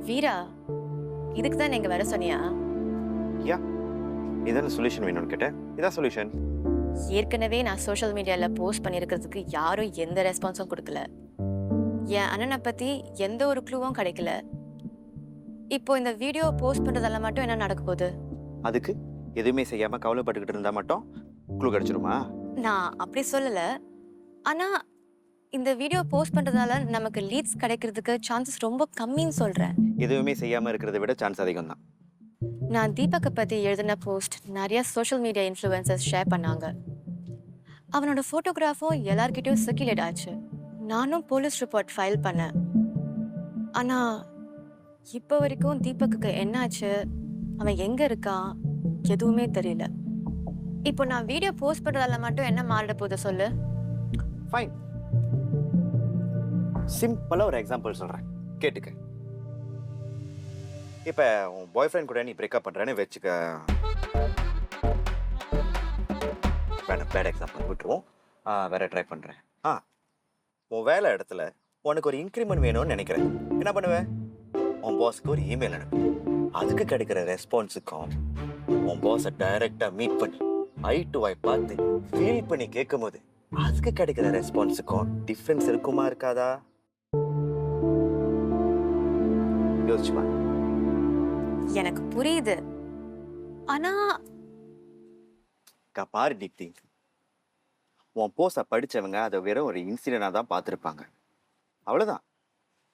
வீரா, இதுக்கு தான் நீங்க வர சொன்னியா? யா இதான சொல்யூஷன் வேணும்னு கேட்டேன். இதான் சொல்யூஷன். ஏற்கனவே நான் சோஷியல் மீடியால போஸ்ட் பண்ணியிருக்கிறதுக்கு யாரும் எந்த ரெஸ்பான்ஸும் கொடுக்கல. என் அண்ணனை பத்தி எந்த ஒரு க்ளூவும் கிடைக்கல. இப்போ இந்த வீடியோ போஸ்ட் பண்றதால மட்டும் என்ன நடக்க போகுது? அதுக்கு எதுவுமே செய்யாம கவலைப்பட்டுக்கிட்டு இருந்தா மட்டும் க்ளூ கிடைச்சிருமா? நான் அப்படி சொல்லல. ஆனா இந்த வீடியோ போஸ்ட் பண்றதால நமக்கு லீட்ஸ் கிடைக்கிறதுக்கு சான்சஸ் ரொம்ப கம்மின்னு சொல்றேன். எதுவுமே செய்யாம இருக்கிறத விட சான்ஸ் அதிகம் தான். நான் தீபக்கை பத்தி எழுதின போஸ்ட் நிறைய சோஷியல் மீடியா இன்ஃப்ளூயன்சர்ஸ் ஷேர் பண்ணாங்க. அவனோட ஃபோட்டோகிராஃபும் எல்லார்கிட்டயும் சர்க்குலேட் ஆச்சு. நானும் போலீஸ் ரிப்போர்ட் ஃபைல் பண்ணேன். ஆனா இப்போ வரைக்கும் தீபக்குக்கு என்னாச்சு, அவன் எங்க இருக்கான், எதுவுமே தெரியல. இப்போ நான் வீடியோ போஸ்ட் பண்றதால மட்டும் என்ன மாறிட போகுது சொல்லு? ஃபைன். சிம்பிளா ஒரு எக்ஸாம்பிள் சொல்றேன், கேட்டுக்க. இப்ப உன் பாய் ஃப்ரெண்ட் கூட நீ பிரேக்கப் பண்றேன்னு வெச்சுக்க. வேணாம், பேட் எக்ஸாம்பிள் விட்டுருவோம். வேற ட்ரை பண்றேன். உன் வேலை இடத்துல உனக்கு ஒரு இன்க்ரிமெண்ட் வேணும்னு நினைக்கிறேன். என்ன பண்ணுவேன்? உன் பாஸ்க்கு ஒரு இமெயில் அனுப்பு. அதுக்கு கிடைக்கிற ரெஸ்பான்ஸுக்கும் உன் பாஸை டைரக்டா மீட் பண்ணி ஐ டு ஐ பார்த்து ஃபீல் பண்ணி கேட்கும் போது அதுக்கு கிடைக்கிற ரெஸ்பான்ஸுக்கும் டிஃபரன்ஸ் இருக்குமா இருக்காதா? யோசிச்சுமா. எனக்கு புரியுது. ஆனா பாரு தீப்தி, உன் போஸை படிச்சவங்க அதை வெறும் ஒரு இன்சிடென்டா தான் பார்த்துருப்பாங்க. அவ்வளவுதான்.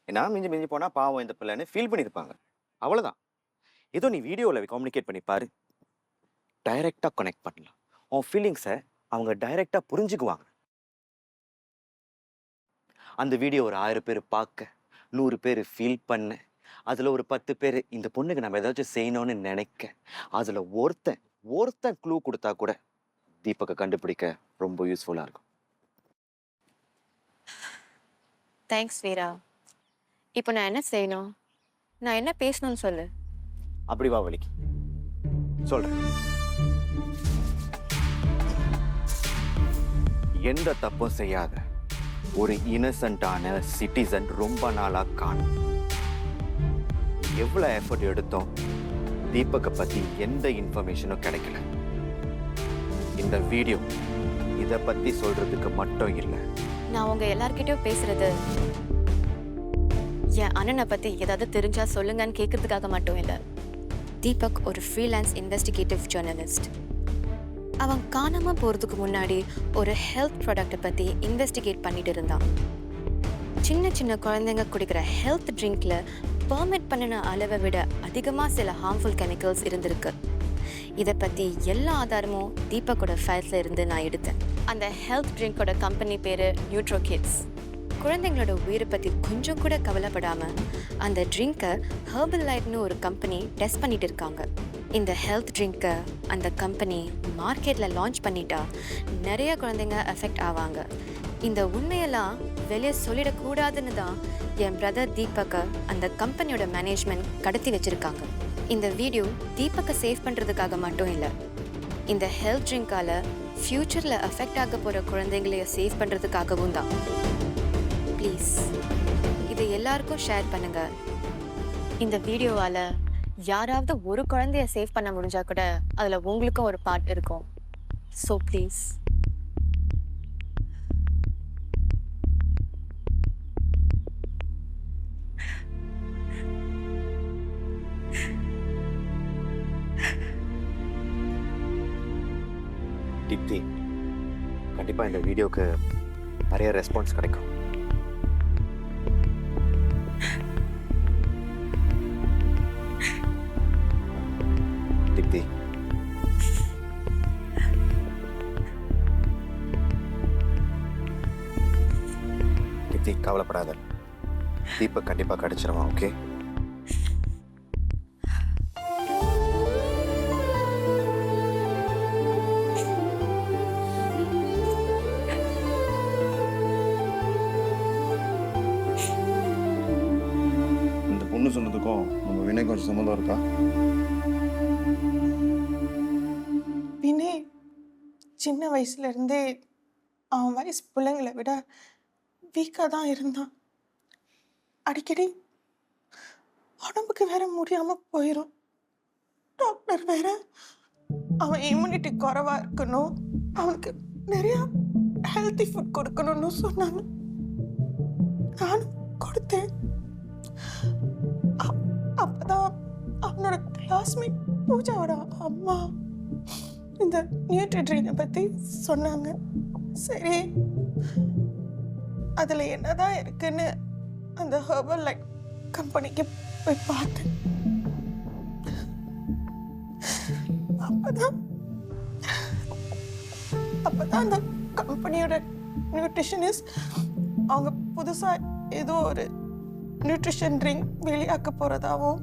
ஏன்னா மிஞ்சி மிஞ்சி போனா பாவம் இந்த பிள்ளைன்னு ஃபீல் பண்ணியிருப்பாங்க. அவ்வளவுதான். ஏதோ நீ வீடியோவில் கம்யூனிகேட் பண்ணி பாரு, டைரக்டா கனெக்ட் பண்ணலாம். உன் ஃபீலிங்ஸை அவங்க டைரக்டா புரிஞ்சுக்குவாங்க. அந்த வீடியோ ஒரு 1000 பேர் பார்க்க, 100 பேர் ஃபீல் பண்ண, அதுல ஒரு 10 பேர் இந்த பொண்ணுக்கு நம்ம ஏதாச்சும் செய்யணும்னு நினைக்க, அதுல ஒருத்தன் க்ளூ கொடுத்தா கூட தீபக்கை கண்டுபிடிக்க ரொம்ப யூஸ்ஃபுல்லா இருக்கும். தேங்க்ஸ் வீரா. இப்போ நான் என்ன செய்யணும், நான் என்ன பேசணும்னு சொல்லு. அப்படி வா வலிக்கு சொல்றேன். எந்த தப்பும் செய்யாத ஒரு இன்னசென்ட்டான சிட்டிசன் ரொம்ப நாளா காணும். எவ்வளவு எஃபர்ட் எடுத்தோம், தீபக்கை பத்தி எந்த இன்ஃபர்மேஷனும் கிடைக்கல. இந்த வீடியோ இத பத்தி சொல்றதுக்கு மட்டும் இல்ல. நான் உங்க எல்லார்கிட்டயும் பேசுறது என் அண்ணனை பத்தி ஏதாவது தெரிஞ்சா சொல்லுங்கன்னு கேட்கறதுக்காக மட்டும் இல்ல. தீபக் ஒரு ஃப்ரீலான்ஸ் இன்வெஸ்டிகேட்டிவ் ஜேர்னலிஸ்ட். அவன் காணாம போறதுக்கு முன்னாடி ஒரு ஹெல்த் ப்ராடக்ட்டை பத்தி இன்வெஸ்டிகேட் பண்ணிட்டு இருந்தான். சின்ன சின்ன குழந்தைங்க குடிக்கிற ஹெல்த் ட்ரிங்க்ல பெர்மிட் பண்ணின அளவை விட அதிகமா சில ஹார்ம்ஃபுல் கெமிக்கல்ஸ் இருந்திருக்கு. இதை பத்தி எல்லா ஆதாரமும் தீபக்கோட ஃபைல்ஸ்ல இருந்து நான் எடுத்தேன். அந்த ஹெல்த் ட்ரிங்கோட கம்பெனி பேரு நியூட்ரோ கிட்ஸ். குழந்தைங்களோட உயிரை பத்தி கொஞ்சம் கூட கவலைப்படாம அந்த ட்ரிங்கை ஹெர்பல் லைட்னு ஒரு கம்பெனி டெஸ்ட் பண்ணிட்டு இருக்காங்க. இந்த ஹெல்த் ட்ரிங்கை அந்த கம்பெனி மார்க்கெட்ல லான்ச் பண்ணிட்டா நிறைய குழந்தைங்க எஃபெக்ட் ஆவாங்க. இந்த உண்மையெல்லாம் வெளியே சொல்லிடக்கூடாதுன்னு தான் என் பிரதர் தீபக்கை அந்த கம்பெனியோட மேனேஜ்மெண்ட் கடத்தி வச்சிருக்காங்க. இந்த வீடியோ தீபக்கை சேவ் பண்றதுக்காக மட்டும் இல்லை, இந்த ஹெல்த் ட்ரிங்கால ஃபியூச்சர்ல அஃபெக்ட் ஆக போற குழந்தைங்களைய சேவ் பண்றதுக்காகவும் தான். ப்ளீஸ் இதை எல்லாருக்கும் ஷேர் பண்ணுங்க. இந்த வீடியோவால யாராவது ஒரு குழந்தைய சேவ் பண்ண முடிஞ்சா கூட அதுல உங்களுக்கும் ஒரு பார்ட் இருக்கும். So please. தீப்தி, கண்டிப்பா இந்த வீடியோக்கு நிறைய ரெஸ்பான்ஸ் கிடைக்கும். தீப்தி, தீப்தி கவலைப்படாத. தீபக் கண்டிப்பா கிடைச்சிருவான். ஓகே? சொன்னதுக்கும் நம்ம வினய் கொஞ்சம் சம்மந்தம் இருக்கா? வினய் சின்ன வயசுல இருந்தே அவன் வயசு பிள்ளைங்களை விட வீக்காக தான் இருந்தான். அடிக்கடி உடம்புக்கு வேற முடியாம போயிடும். டாக்டர் வேற அவன் இம்யூனிட்டி குறைவா இருக்கணும், அவனுக்கு நிறைய ஹெல்த்தி ஃபுட் கொடுக்கணும்னு சொன்னாங்க. நானும் கொடுத்தேன். அப்பதான் அவனோட கிளாஸ்மேட் பூஜாவோட அம்மா இந்த நியூட்ரிட்ரிங்கை பத்தி சொன்னாங்க. சரி, அதுல என்னதான் இருக்குன்னு அந்த ஹெர்பல் லைஃப் கம்பெனிக்கு போய் பார்த்தேன். அப்பதான் அந்த கம்பெனியோட நியூட்ரிஷனிஸ்ட் அவங்க புதுசா ஏதோ ஒரு நியூட்ரிஷன் ட்ரிங்க் வெளியாக்க போறதாவும்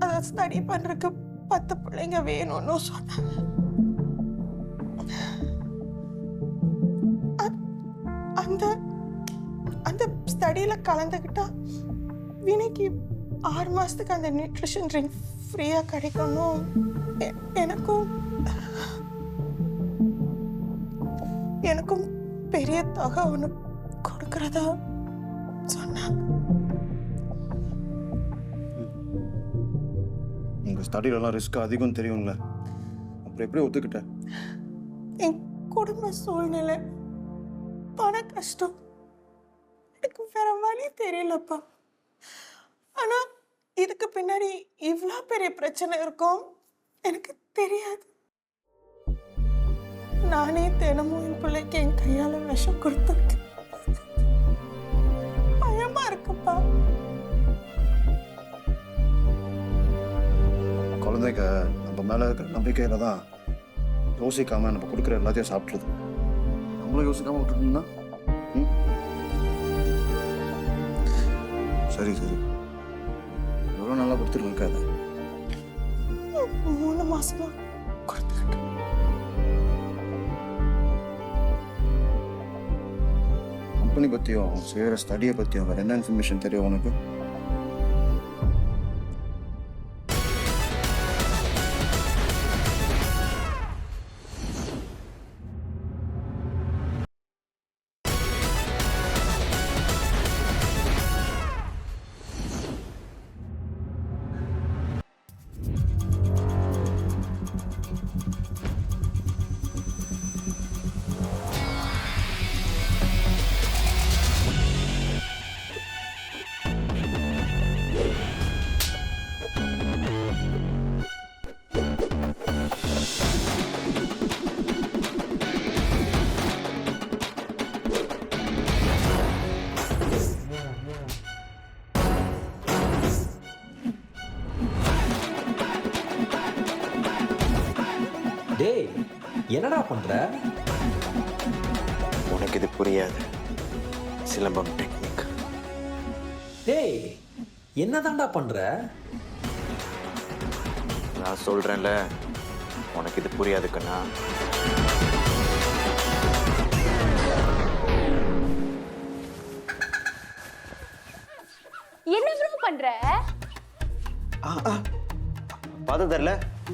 அதை ஸ்டடி பண்றதுக்கு 10 பிள்ளைங்க வேணும்னு சொன்னாங்க. அந்த அந்த ஸ்டடியில கலந்துக்கிட்டா வினைக்கு 6 மாசத்துக்கு அந்த நியூட்ரிஷன் ட்ரிங்க் ஃப்ரீயா கிடைக்கணும். எனக்கும் பெரிய தொகை ஒன்று கொடுக்கறதா சொன்னாங்க. உங்கள் ஸ்டடியிலலாம் ரிஸ்க் அதிகம் தெரியும்ல, அப்புறம் எப்படி ஒத்துக்கிட்ட? என் குடும்ப சூழ்நிலை, பண கஷ்டம், எனக்கு வேற வழி தெரியலப்பா. ஆனா இதுக்கு பின்னாடி இவ்வளோ பெரிய பிரச்சனை இருக்கும் எனக்கு தெரியாது. நானே தினமும் என் பிள்ளைக்கு என் கையால விஷம் கொடுத்துருக்கேன். பயமா இருக்குப்பா. குழந்தைங்க நம்ம மேலே இருக்கிற நம்பிக்கையில தான் யோசிக்காம நம்ம கொடுக்குற எல்லாத்தையும் சாப்பிட்றது. நம்மளும் யோசிக்காம விட்டுட்டோம்னா சரி சரி எவ்வளோ நல்லா கொடுத்துட்டு இருக்காது. 3 மாசமா கொடுத்துக்கிட்டு. கம்பெனி பற்றியும் செய்கிற ஸ்டடியை பற்றியும் வேறு என்ன இன்ஃபர்மேஷன் தெரியும் உனக்கு? டேய், என்னடா பண்ற? உனக்கு இது புரியாது. சிலம்பம் டெக்னிக். டேய், என்னதான்டா பண்ற? நான் சொல்றேன்ல, உனக்கு இது புரியாது கண்ணா. என்ன ப்ரோ பண்ற? பார்த்ததில்ல,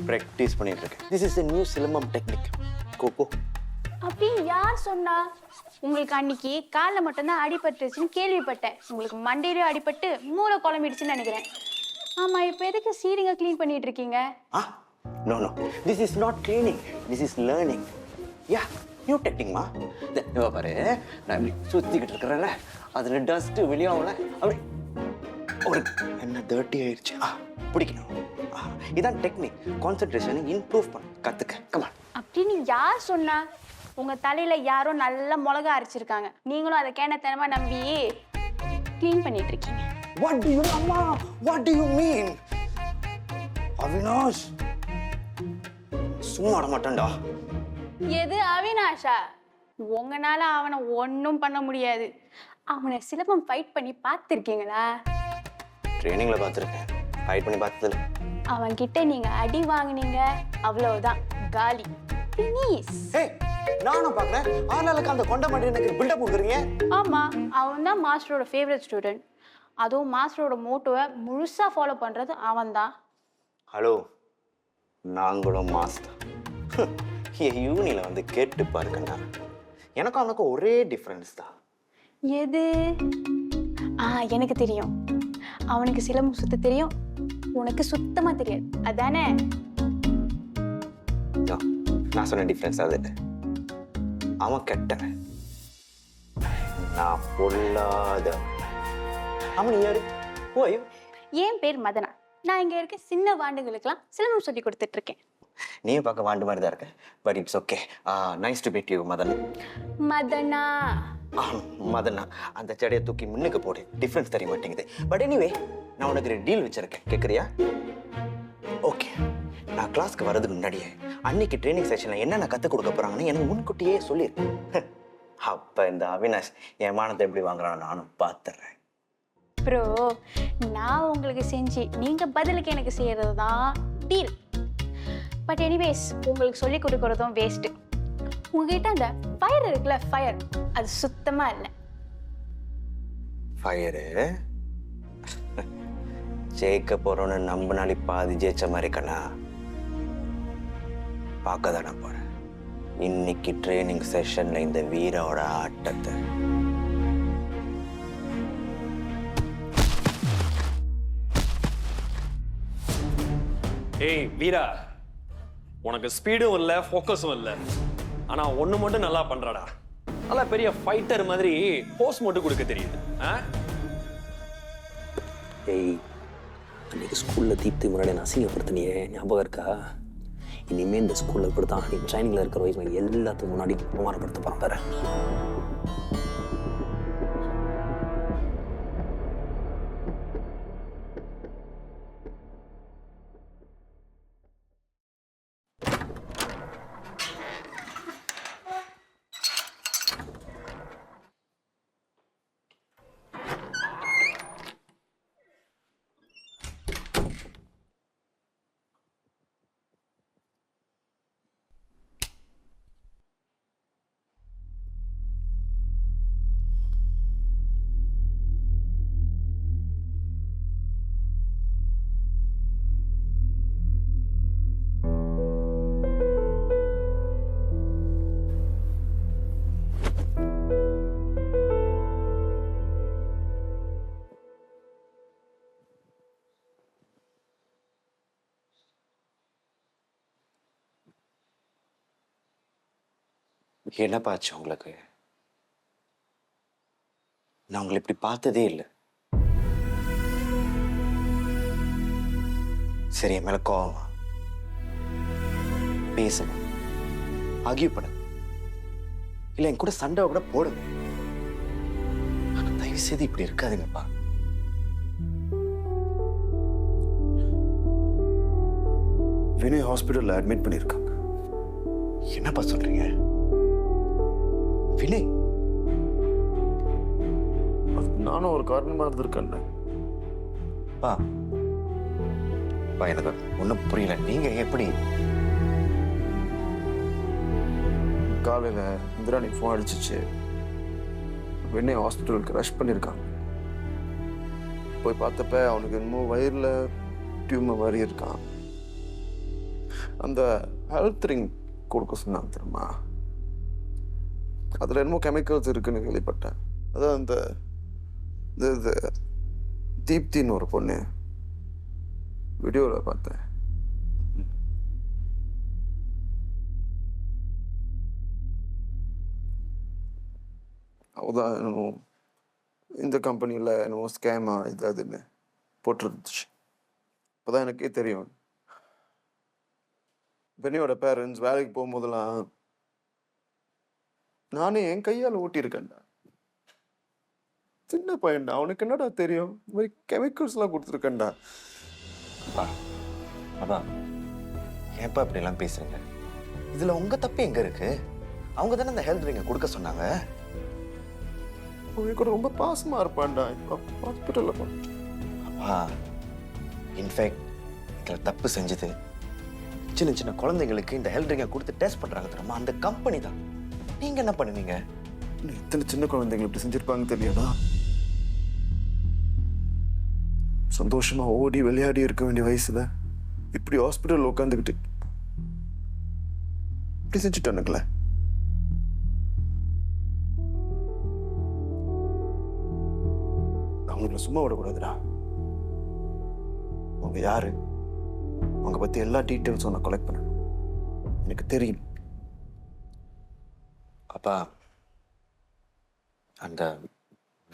ப்ராக்டிஸ் பண்ணிட்டு இருக்கேன். This is a new silambam technique. கோகோ. அப்படி யார் சொன்னா? உங்களுக்கு அன்னைக்கு காலில் மட்டும்தான் அடிபட்டுருச்சுன்னு கேள்விப்பட்டேன். உங்களுக்கு மண்டையிலும் அடிபட்டு மூளை குழம்பிடுச்சுன்னு நினைக்கிறேன். ஆமா, இப்போ எதுக்கு சீரிங்க க்ளீன் பண்ணிட்டு இருக்கீங்க? No no, this is not cleaning, this is learning. Yeah, new டெக்னிக்மா. இவ பாரு, நான் இப்படி சுத்திக்கிட்டு இருக்கிறேன்ல, அதுல டஸ்ட் வெளியாகல, அப்படி ஒரு என்ன டர்ட்டி ஆயிடுச்சு. பிடிக்கணும். இதான் டெக்னிக். கான்சென்ட்ரேஷனை இம்ப்ரூவ் பண்ண கத்துக்க. கமான். அப்படின்னு யார் சொன்னா? உங்க தலையில யாரோ நல்ல மிளகா அரைச்சிருக்காங்க. நீங்களும் அதை கேனத்தனமா நம்பி க்ளீன் பண்ணிட்டு இருக்கீங்க. What do you அம்மா? What do you mean? Avinash சும்மா விட மாட்டான்டா. எது அவினாஷா? உங்களால அவனை ஒன்றும் பண்ண முடியாது. அவனை சிலம்பம் ஃபைட் பண்ணி பார்த்துருக்கீங்களா? ட்ரைனிங்ல பார்த்துருக்கேன், ஃபைட் பண்ணி பார்த்ததில்ல. அவன்கிட்ட நீங்க அடி வாங்குனீங்க, அவ்வளவுதான், காலி. பினிஷ். ஏய், நானும் பார்க்குறேன். ஆளாளுக்கு அந்த கொண்ட மாட்டி எனக்கு பில்டப் கொடுக்குறீங்க. ஆமா, அவன் தான் மாஸ்டரோட ஃபேவரட் ஸ்டூடெண்ட். அதுவும் மாஸ்டரோட மோட்டோவை முழுசா ஃபாலோ பண்றது அவன்தான். ஹலோ, நாங்களும் மாஸ்டர். என் யூனில வந்து கேட்டு பாருக்கண்ணா, எனக்கும் அவனுக்கும் ஒரே டிஃப்ரென்ஸ் தான். எது? எனக்கு தெரியும். அவனுக்கு சிலம்பம் சுத்த தெரியும், உனக்கு சுத்தமா தெரியாது, அதானே? நான் சொன்ன டிஃப்ரென்ஸ் அது இல்லை. அவன் கெட்டவன், நான் பொல்லாத. அவன் யாரு? ஓய்யோ, என் பேர் மதனா. நான் இங்க இருக்க சின்ன வாண்டுங்களுக்கெல்லாம் சிலம்பம் சொல்லி கொடுத்துட்டு இருக்கேன். நீயும் பார்க்க வாண்டு மாதிரி தான் இருக்க. But it's okay. Nice to meet you Madan. மதனா. மதனா, அந்த செடியை தூக்கி முன்னுக்கு போடு. டிஃப்ரென்ஸ் தெரிய மாட்டேங்குது. பட் எனிவே, நான் உனக்கு ஒரு டீல் வச்சிருக்கேன், கேட்குறியா? ஓகே, நான் கிளாஸ்க்கு வர்றதுக்கு முன்னாடியே அன்னைக்கு ட்ரைனிங் செஷனில் என்னென்ன கற்றுக் கொடுக்க போகிறாங்கன்னு எனக்கு முன்கூட்டியே சொல்லிடு. அப்போ இந்த அவினாஷ் என் மானத்தை எப்படி வாங்குறான்னு நானும் பார்த்துறேன். ப்ரோ, நான் உங்களுக்கு செஞ்சு நீங்க பதிலுக்கு எனக்கு செய்யறது தான் டீல். பட் எனிவேஸ், உங்களுக்கு சொல்லி கொடுக்கறதும் வேஸ்ட். உங்ககிட்ட அந்த ஃபயர் இருக்குல்ல, ஃபயர், அது சுத்தமா இல்லை. ஃபயரு ஜெயிக்க போறோன்னு நம்பினாலே பாதி ஜெயிச்ச மாதிரி கண்ணா. பார்க்க தானே போறேன் இன்னைக்கு ட்ரைனிங் செஷன்ல இந்த வீரோட ஆட்டத்தை. ஏய் வீரா, உனக்கு ஸ்பீடும் இல்லை, ஃபோக்கஸும் இல்லை. ஆனா ஒண்ணு மட்டும் நல்லா பண்றடா. நல்லா பெரிய ஃபைட்டர் மாதிரி போஸ் மட்டும் கொடுக்க தெரியுது. ஏய், அன்னைக்கு ஸ்கூல்ல தீப்தி முன்னாடி நான் அசிங்கப்படுத்தினியே, ஞாபகம் இருக்கா? இனிமே இந்த ஸ்கூல்ல இப்படித்தான் நீ ட்ரைனிங்ல இருக்கிற வயசுல எல்லாத்துக்கும் முன்னாடி அவமானப்படுத்த போறேன். என்னப்பா ஆச்சு உங்களுக்கு? நான் உங்களை இப்படி பார்த்ததே இல்லை. சரி, என் மேல கோவமா? பேசுங்க, ஆகிய பண்ண, இல்லை என் கூட சண்டை கூட போடுங்க. ஆனா தயவு செய்து இப்படி இருக்காதுங்கப்பா. வினய் ஹாஸ்பிட்டலில் அட்மிட் பண்ணியிருக்காங்க. என்னப்பா சொல்றீங்க? வினய்? நானும் ஒரு காரணமாக இருந்திருக்கேன். பா, எனக்கு ஒன்றும் புரியல. நீங்க எப்படி? காலையில் இந்திராணி ஃபோன் அடிச்சிச்சு. வினய் ஹாஸ்பிட்டலுக்கு ரஷ் பண்ணியிருக்காங்க. போய் பார்த்தப்ப அவனுக்கு இன்னமும் வயிறில் டியூமர் மாதிரி இருக்கான். அந்த ஹெல்த் ரிங் கொடுக்க சொன்னாங்க தெரியுமா? அதில் என்னமோ கெமிக்கல்ஸ் இருக்குன்னு கேள்விப்பட்டேன். அதான் அந்த இது தீப்தின்னு ஒரு பொண்ணு வீடியோவில் பார்த்தேன். அவதான் என்னமோ இந்த கம்பெனியில் என்னமோ ஸ்கேமா இது அதுன்னு போட்டிருந்துச்சு. அப்போதான் எனக்கே தெரியும். பெனியோட பேரண்ட்ஸ் வேலைக்கு போகும்போதெல்லாம் நானே என் கையால் ஊட்டியிருக்கேன்டா. சின்ன பையன்டா, அவனுக்கு என்னடா தெரியும்? இந்த மாதிரி கெமிக்கல்ஸ்லாம் கொடுத்துருக்கேன்டா. அதான் ஏன்ப்பா இப்படி எல்லாம் பேசுறீங்க? இதுல உங்க தப்பு எங்க இருக்கு? அவங்க தானே அந்த ஹெல்த் ரிங்கை கொடுக்க சொன்னாங்க. அவன் கூட ரொம்ப பாசமா இருப்பான்டா. இப்போ ஹாஸ்பிட்டலில் அப்பா, இன்ஃபேக்ட் இதுல தப்பு செஞ்சது சின்ன சின்ன குழந்தைங்களுக்கு இந்த ஹெல்த் ரிங்கை கொடுத்து டெஸ்ட் பண்றாங்க தெரியுமா, அந்த கம்பெனி தான். நீங்க என்ன பண்ணுவீங்க? இத்தனை சின்ன குழந்தைங்க இப்படி செஞ்சிருப்பாங்க தெரியாதா? சந்தோஷமா ஓடி விளையாடி இருக்க வேண்டிய வயசுல இப்படி ஹாஸ்பிட்டல் உட்காந்துக்கிட்டு இப்படி செஞ்சுட்டானுங்களே. அவங்கள சும்மா விடக்கூடாதுடா. அவங்க யாரு, அவங்க பற்றி எல்லா டீட்டெயில்ஸும் நான் கலெக்ட் பண்ணணும். எனக்கு தெரியும். அப்பா, அந்த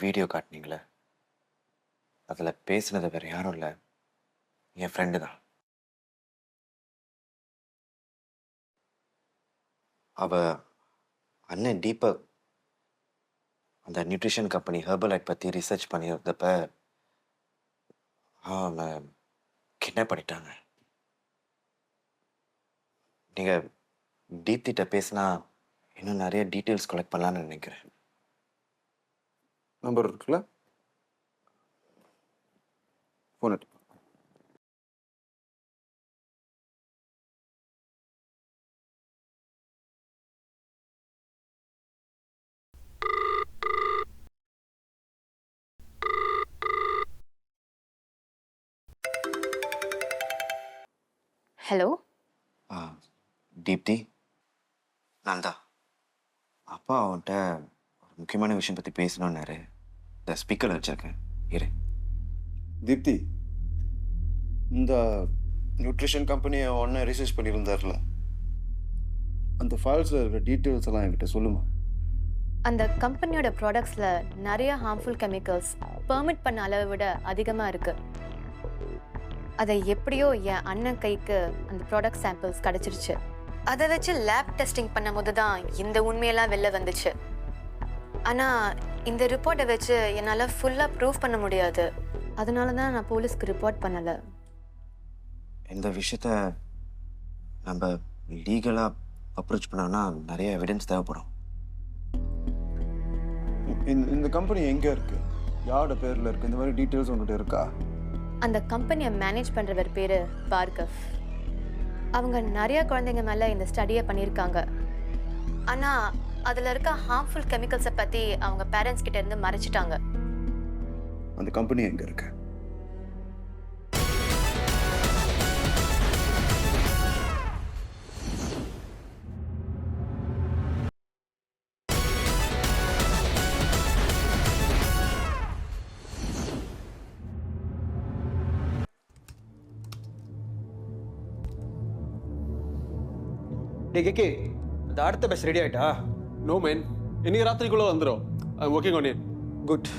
வீடியோ காட்டினீங்களே, அதில் பேசுனது வேற யாரும் இல்லை, என் ஃப்ரெண்டு தான். அவ அண்ணன் தீபக் அந்த நியூட்ரிஷன் கம்பெனி ஹெர்பலைட் பற்றி ரிசர்ச் பண்ணியிருந்தப்ப அவனை கிட்னாப் பண்ணிட்டாங்க. நீங்கள் தீப்திட்ட பேசினா இன்னும் நிறைய டீட்டெயில்ஸ் கலெக்ட் பண்ணலான்னு நினைக்கிறேன். நம்பர் இருக்குல்ல, ஃபோன் எடுத்து. ஹலோ, தீப்தி, நான் தான். அப்பா அவன்கிட்ட ஒரு முக்கியமான விஷயம் பற்றி பேசணுன்னாரு. இந்த ஸ்பீக்கரில் வச்சுருக்கேன், இரு. தீப்தி, இந்த நியூட்ரிஷன் கம்பெனியை ஒன்று ரிசர்ச் பண்ணியிருந்தார்ல, அந்த ஃபைல்ஸில் இருக்கிற டீட்டெயில்ஸ் எல்லாம் என்கிட்ட சொல்லுமா. அந்த கம்பெனியோட ப்ராடக்ட்ஸில் நிறைய ஹார்ம்ஃபுல் கெமிக்கல்ஸ் பெர்மிட் பண்ண அளவை விட அதிகமாக இருக்குது. அதை எப்படியோ என் அண்ணன் கைக்கு அந்த ப்ராடக்ட் சாம்பிள்ஸ் கிடச்சிருச்சு. அதை வச்சு லேப் டெஸ்டிங் பண்ணும்போது தான் இந்த உண்மையெல்லாம் வெளில வந்துச்சு. ஆனால் இந்த ரிப்போர்ட்டை வச்சு என்னால் ஃபுல்லாக ப்ரூவ் பண்ண முடியாது. அதனால தான் நான் போலீஸ்க்கு ரிப்போர்ட் பண்ணலை. இந்த விஷயத்த நம்ம லீகலாக அப்ரோச் பண்ணோம்னா நிறைய எவிடன்ஸ் தேவைப்படும். இந்த கம்பெனி எங்கே இருக்கு, யாரோட பேரில் இருக்கு, இந்த மாதிரி டீட்டெயில்ஸ் உங்கள்கிட்ட இருக்கா? அந்த கம்பெனியை மேனேஜ் பண்ணுறவர் பேர் பார்கவ். அவங்க நிறைய குழந்தைங்க மேலே இந்த ஸ்டடியை பண்ணியிருக்காங்க. ஆனால் அதில் இருக்க ஹார்ம்ஃபுல் கெமிக்கல்ஸை பற்றி அவங்க பேரண்ட்ஸ் கிட்ட இருந்து மறைச்சிட்டாங்க. அந்த கம்பெனி எங்கே இருக்கு? டே கேக்கே, அந்த அடுத்த பஸ் ரெடி ஆயிட்டா? நோ மேன், இன்னைக்கு ராத்திரிக்குள்ளே வந்துடும். I am working on it. Good.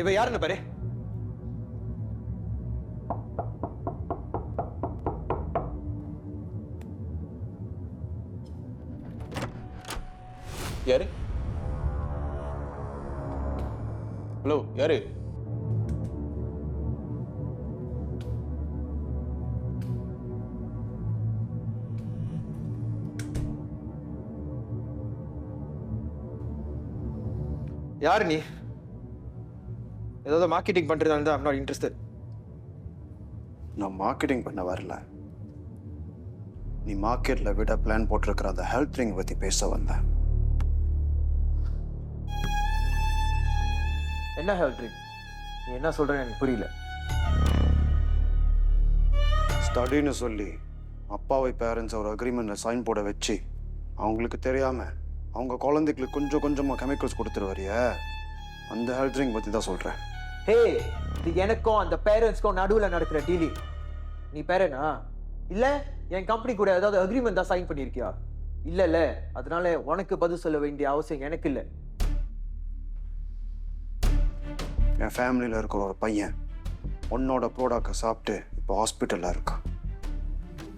இவ யாருன்னு பாரு. யாரு? ஹலோ, யாரு? யாரு நீ? ஏதாவது மார்க்கெட்டிங் பண்றதா இருந்தா ஐம் நாட் இன்ட்ரெஸ்டட். நான் மார்க்கெட்டிங் பண்ண வரல. நீ மார்க்கெட்ல விட பிளான் போட்டிருக்கிற அந்த ஹெல்த் ட்ரிங்க் பற்றி பேச வந்தேன். என்ன ஹெல்த் ட்ரிங்க்? நீ என்ன சொல்றேன்னு எனக்கு புரியல. ஸ்டடின்னு சொல்லி அப்பாவை பேரண்ட்ஸ் ஒரு அக்ரிமெண்ட்ல சைன் போட வச்சு அவங்களுக்கு தெரியாம அவங்க குழந்தைகளுக்கு கொஞ்சம் கொஞ்சமாக கெமிக்கல்ஸ் கொடுத்துருவாரியா, அந்த ஹெல்த் ட்ரிங்க் பற்றி தான் சொல்கிறேன். ஹே, இது எனக்கும் அந்த பேரண்ட்ஸ்க்கும் நடுவில் நடக்கிற டீலிங். நீ பேரனா இல்லை என் கம்பெனி கூட ஏதாவது அக்ரிமெண்ட் தான் சைன் பண்ணியிருக்கியா? இல்லைல்ல, அதனால உனக்கு பதில் சொல்ல வேண்டிய அவசியம் எனக்கு இல்லை. என் ஃபேமிலியில் இருக்கிற ஒரு பையன் உன்னோட ப்ராடக்டை சாப்பிட்டு இப்போ ஹாஸ்பிட்டலில் இருக்கான்.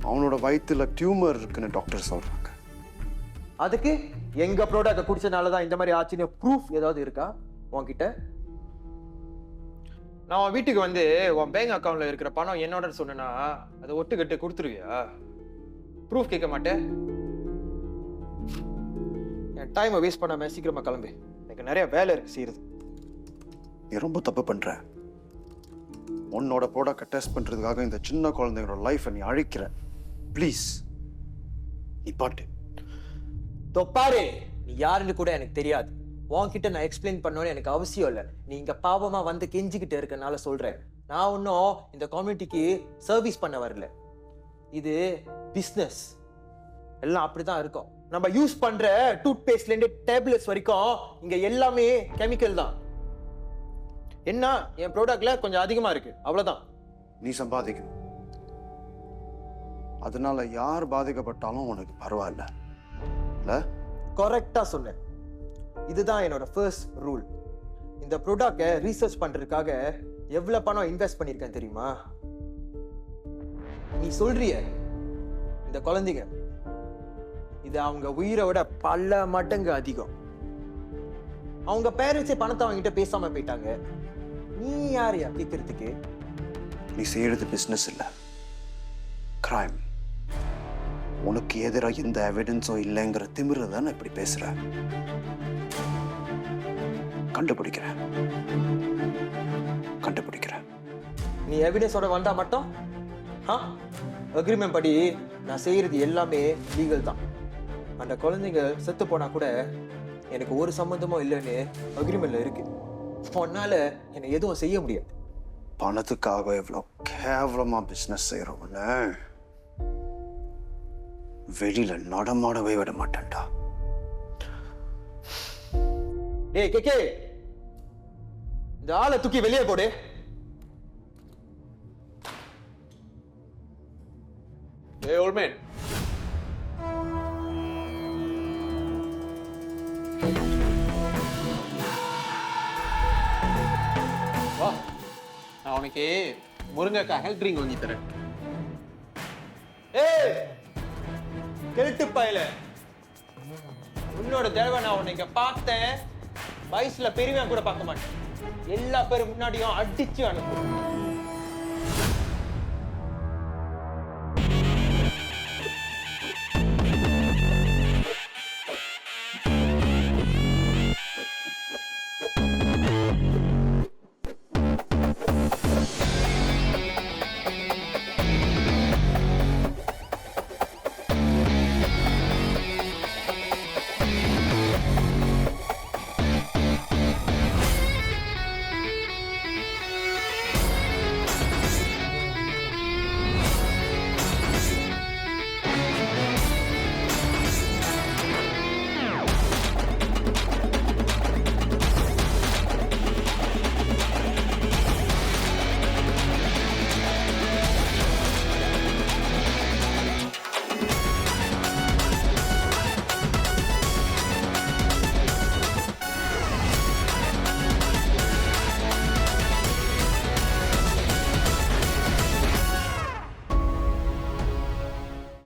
அவனோட வயிற்றுல டியூமர் இருக்குன்னு டாக்டர் சொல்கிறாங்க. அதுக்கு எங்க ப்ராடக்ட் குடிச்சனால தான் இந்த மாதிரி ஆச்சுன்னு ப்ரூஃப் ஏதாவது இருக்கா உன்கிட்ட? நான் உன் வீட்டுக்கு வந்து உன் பேங்க் அக்கௌண்ட்ல இருக்கிற பணம் என்னோட சொன்னா அதை ஒட்டுக்கட்டு கொடுத்துருவியா? ப்ரூஃப் கேட்க மாட்டேன். என் டைமை வேஸ்ட் பண்ணாம சீக்கிரமா கிளம்பு, எனக்கு நிறைய வேலை இருக்கு செய்யறது. நீ ரொம்ப தப்பு பண்ற. உன்னோட ப்ராடக்டை டெஸ்ட் பண்றதுக்காக இந்த சின்ன குழந்தைங்களோட லைஃபை நீ அழிக்கிற. ப்ளீஸ் நீ பாட்டு. தொப்பாரு, நீ யாருன்னு கூட எனக்கு தெரியாது. உன்கிட்ட நான் எக்ஸ்பிளைன் பண்ணணும்னு எனக்கு அவசியம் இல்லை. நீ இங்க பாவமா வந்து கெஞ்சிக்கிட்டு இருக்கனால சொல்றேன். நான் ஒன்றும் இந்த கம்யூனிட்டிக்கு சர்வீஸ் பண்ண வரல. இது பிஸ்னஸ். எல்லாம் அப்படிதான் இருக்கும். நம்ம யூஸ் பண்ற டூத் பேஸ்ட்ல இருந்து டேப்லெட்ஸ் வரைக்கும் இங்க எல்லாமே கெமிக்கல் தான். என்ன என் ப்ராடக்ட்ல கொஞ்சம் அதிகமா இருக்கு அவ்வளவுதான். நீ சம்பாதிக்கணும். அதனால யார் பாதிக்கப்பட்டாலும் உனக்கு பரவாயில்ல இல்ல? கரெக்டா சொன்னேன். இதுதான் என்னோட ஃபர்ஸ்ட் ரூல். இந்த ப்ராடக்ட்டை ரீசர்ச் பண்றதுக்காக எவ்வளவு பணம் இன்வெஸ்ட் பண்ணிருக்கேன் தெரியுமா? நீ சொல்றிய இந்த குழந்தைங்க, இது அவங்க உயிரை விட பல மடங்கு அதிகம். அவங்க பேரண்ட்ஸே பணத்தை அவங்ககிட்ட பேசாம போயிட்டாங்க. நீ யாரையா கேட்கறதுக்கு? நீ செய்யறது பிசினஸ் இல்ல, கிரைம். உனக்கு எதிராக எந்த எவிடன்ஸும் இல்லைங்கிற திமிர தானே இப்படி பேசுற. கண்டுபிடிக்கிறேன். நீ எவிடன்ஸோட வந்தா மட்டும் அக்ரிமெண்ட் படி நான் செய்யறது எல்லாமே லீகல் தான். அந்த குழந்தைங்க செத்து போனா கூட எனக்கு ஒரு சம்பந்தமும் இல்லைன்னு அக்ரிமெண்ட்ல இருக்கு. உன்னால என்னை எதுவும் செய்ய முடியாது. பணத்துக்காக எவ்வளவு கேவலமா பிசினஸ் செய்யறவன வெளியில நடமாடவே விட மாட்டேன்டா. டேய் கேக்கே, இந்த ஆளை தூக்கி வெளியே போடு. Hey, old man. வா, நான் உனக்கு முருங்கைக்காய் ஹெல்த் ட்ரிங்க் வாங்கி தரேன். ஏய் கெல்ட்டு பயல, உன்னோட தேவை நான் உன்னை இங்க பார்த்தேன். வயசுல பெரியவன் கூட பார்க்க மாட்டேன். எல்லா பேரும் முன்னாடியும் அடிச்சு அனுப்பு.